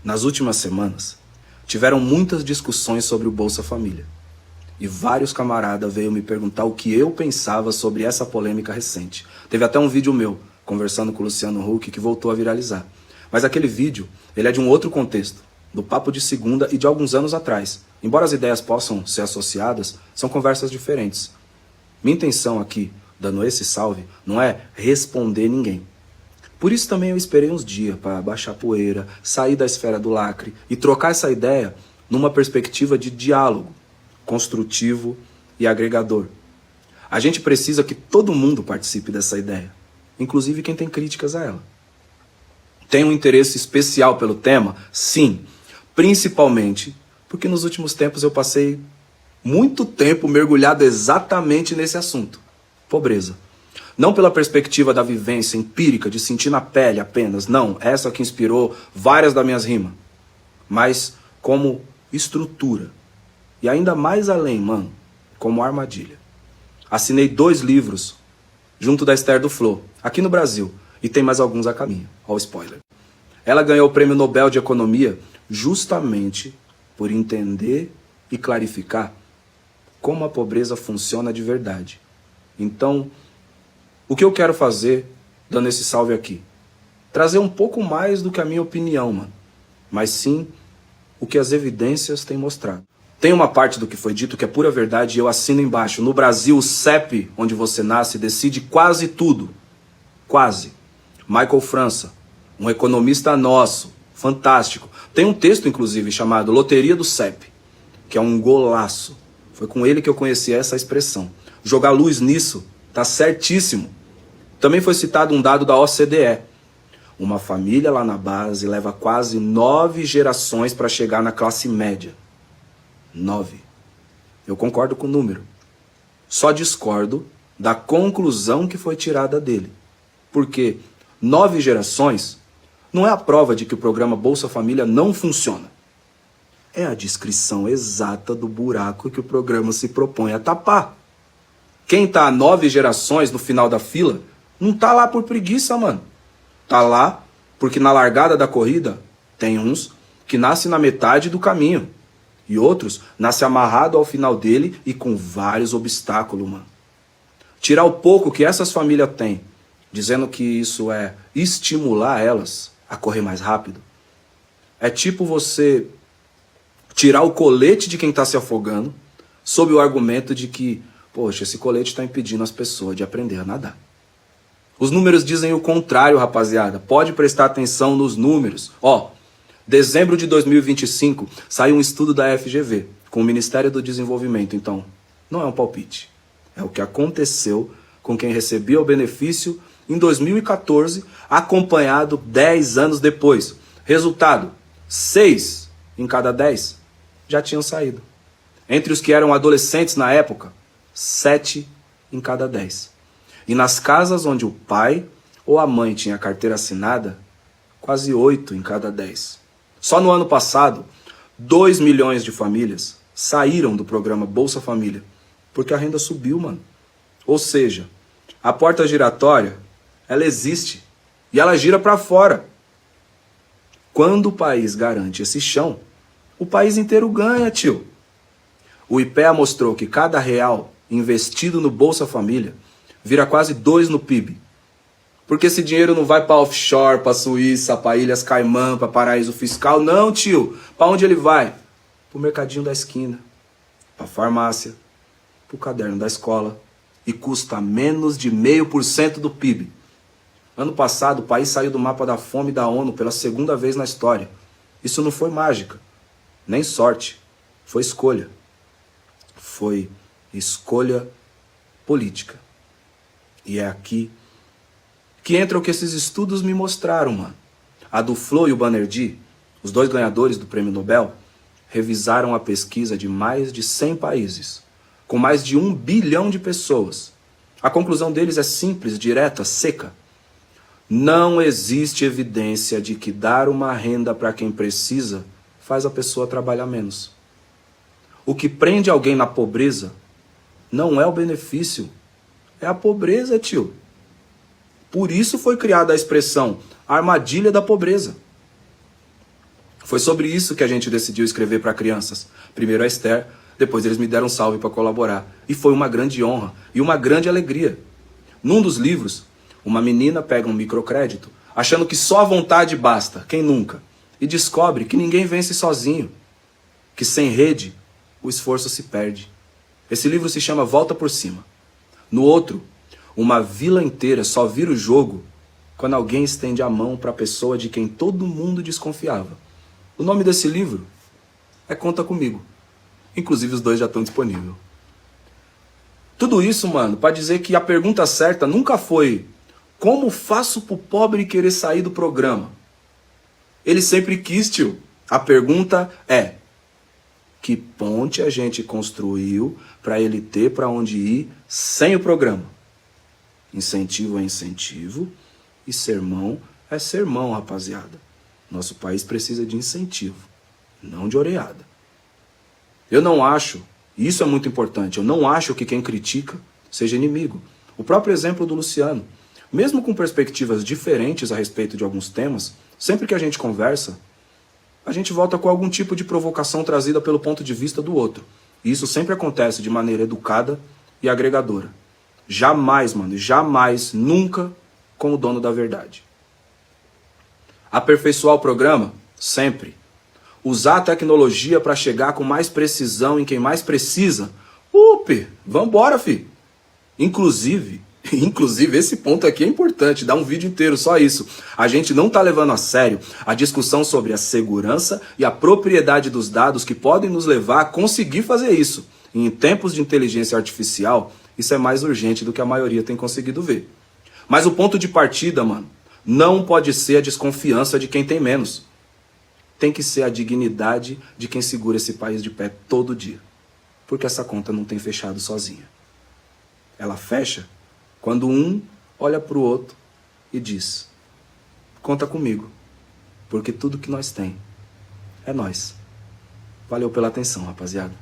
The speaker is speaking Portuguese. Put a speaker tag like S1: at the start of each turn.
S1: Nas últimas semanas, tiveram muitas discussões sobre o Bolsa Família. E vários camaradas veio me perguntar o que eu pensava sobre essa polêmica recente. Teve até um vídeo meu, conversando com o Luciano Huck, que voltou a viralizar. Mas aquele vídeo, ele é de um outro contexto, do papo de segunda e de alguns anos atrás. Embora as ideias possam ser associadas, são conversas diferentes. Minha intenção aqui, dando esse salve, não é responder ninguém. Por isso também eu esperei uns dias para baixar a poeira, sair da esfera do lacre e trocar essa ideia numa perspectiva de diálogo, construtivo e agregador. A gente precisa que todo mundo participe dessa ideia, inclusive quem tem críticas a ela. Tem um interesse especial pelo tema? Sim, principalmente porque nos últimos tempos eu passei muito tempo mergulhado exatamente nesse assunto, pobreza. Não pela perspectiva da vivência empírica, de sentir na pele apenas, não, essa que inspirou várias das minhas rimas, mas como estrutura. E ainda mais além, mano, como armadilha. Assinei 2 livros junto da Esther do Flow, aqui no Brasil, e tem mais alguns a caminho, ó o spoiler. Ela ganhou o Prêmio Nobel de Economia justamente por entender e clarificar como a pobreza funciona de verdade. Então, o que eu quero fazer, dando esse salve aqui? Trazer um pouco mais do que a minha opinião, mano. Mas sim, o que as evidências têm mostrado. Tem uma parte do que foi dito que é pura verdade e eu assino embaixo. No Brasil, o CEP, onde você nasce, decide quase tudo. Quase. Michael França, um economista nosso, fantástico. Tem um texto, inclusive, chamado Loteria do CEP, que é um golaço. Foi com ele que eu conheci essa expressão. Jogar luz nisso tá certíssimo. Também foi citado um dado da OCDE. Uma família lá na base leva quase 9 gerações para chegar na classe média. 9. Eu concordo com o número. Só discordo da conclusão que foi tirada dele. Porque 9 gerações não é a prova de que o programa Bolsa Família não funciona. É a descrição exata do buraco que o programa se propõe a tapar. Quem tá há 9 gerações no final da fila não tá lá por preguiça, mano. Tá lá porque na largada da corrida tem uns que nascem na metade do caminho. E outros nascem amarrado ao final dele e com vários obstáculos, mano. Tirar o pouco que essas famílias têm, dizendo que isso é estimular elas a correr mais rápido, é tipo você tirar o colete de quem tá se afogando, sob o argumento de que, poxa, esse colete tá impedindo as pessoas de aprender a nadar. Os números dizem o contrário, rapaziada. Pode prestar atenção nos números. Ó, dezembro de 2025, saiu um estudo da FGV, com o Ministério do Desenvolvimento. Então, não é um palpite. É o que aconteceu com quem recebia o benefício em 2014, acompanhado 10 anos depois. Resultado, 6 em cada 10 já tinham saído. Entre os que eram adolescentes na época, 7 em cada 10. E nas casas onde o pai ou a mãe tinha carteira assinada, quase 8 em cada 10. Só no ano passado, 2 milhões de famílias saíram do programa Bolsa Família, porque a renda subiu, mano. Ou seja, a porta giratória, ela existe e ela gira para fora. Quando o país garante esse chão, o país inteiro ganha, tio. O IPEA mostrou que cada real investido no Bolsa Família vira quase 2 no PIB. Porque esse dinheiro não vai para offshore, para Suíça, para Ilhas Caimã, para paraíso fiscal. Não, tio. Para onde ele vai? Para o mercadinho da esquina, para a farmácia, para o caderno da escola. E custa menos de 0,5% do PIB. Ano passado, o país saiu do mapa da fome da ONU pela 2ª vez na história. Isso não foi mágica, nem sorte. Foi escolha. Foi escolha política. E é aqui que entra o que esses estudos me mostraram, mano. A do Flow e o Banerjee, os 2 ganhadores do Prêmio Nobel, revisaram a pesquisa de mais de 100 países, com mais de 1 bilhão de pessoas. A conclusão deles é simples, direta, seca. Não existe evidência de que dar uma renda para quem precisa faz a pessoa trabalhar menos. O que prende alguém na pobreza não é o benefício, é a pobreza, tio. Por isso foi criada a expressão armadilha da pobreza. Foi sobre isso que a gente decidiu escrever para crianças. Primeiro a Esther, depois eles me deram um salve para colaborar. E foi uma grande honra e uma grande alegria. Num dos livros, uma menina pega um microcrédito, achando que só a vontade basta, quem nunca? E descobre que ninguém vence sozinho, que sem rede o esforço se perde. Esse livro se chama Volta por Cima. No outro, uma vila inteira só vira o jogo quando alguém estende a mão para a pessoa de quem todo mundo desconfiava. O nome desse livro é Conta Comigo. Inclusive os dois já estão disponíveis. Tudo isso, mano, para dizer que a pergunta certa nunca foi: como faço pro pobre querer sair do programa? Ele sempre quis, tio. A pergunta é: que ponte a gente construiu para ele ter para onde ir sem o programa? Incentivo é incentivo e sermão é sermão, rapaziada. Nosso país precisa de incentivo, não de oreada. Eu não acho, e isso é muito importante, eu não acho que quem critica seja inimigo. O próprio exemplo do Luciano. Mesmo com perspectivas diferentes a respeito de alguns temas, sempre que a gente conversa, a gente volta com algum tipo de provocação trazida pelo ponto de vista do outro. E isso sempre acontece de maneira educada e agregadora. Jamais, mano, jamais, nunca como dono da verdade. Aperfeiçoar o programa? Sempre. Usar a tecnologia para chegar com mais precisão em quem mais precisa? Vambora, fi. Inclusive, esse ponto aqui é importante, dá um vídeo inteiro, só isso. A gente não tá levando a sério a discussão sobre a segurança e a propriedade dos dados que podem nos levar a conseguir fazer isso. E em tempos de inteligência artificial, isso é mais urgente do que a maioria tem conseguido ver. Mas o ponto de partida, mano, não pode ser a desconfiança de quem tem menos. Tem que ser a dignidade de quem segura esse país de pé todo dia. Porque essa conta não tem fechado sozinha. Ela fecha quando um olha para o outro e diz: conta comigo, porque tudo que nós tem é nós. Valeu pela atenção, rapaziada.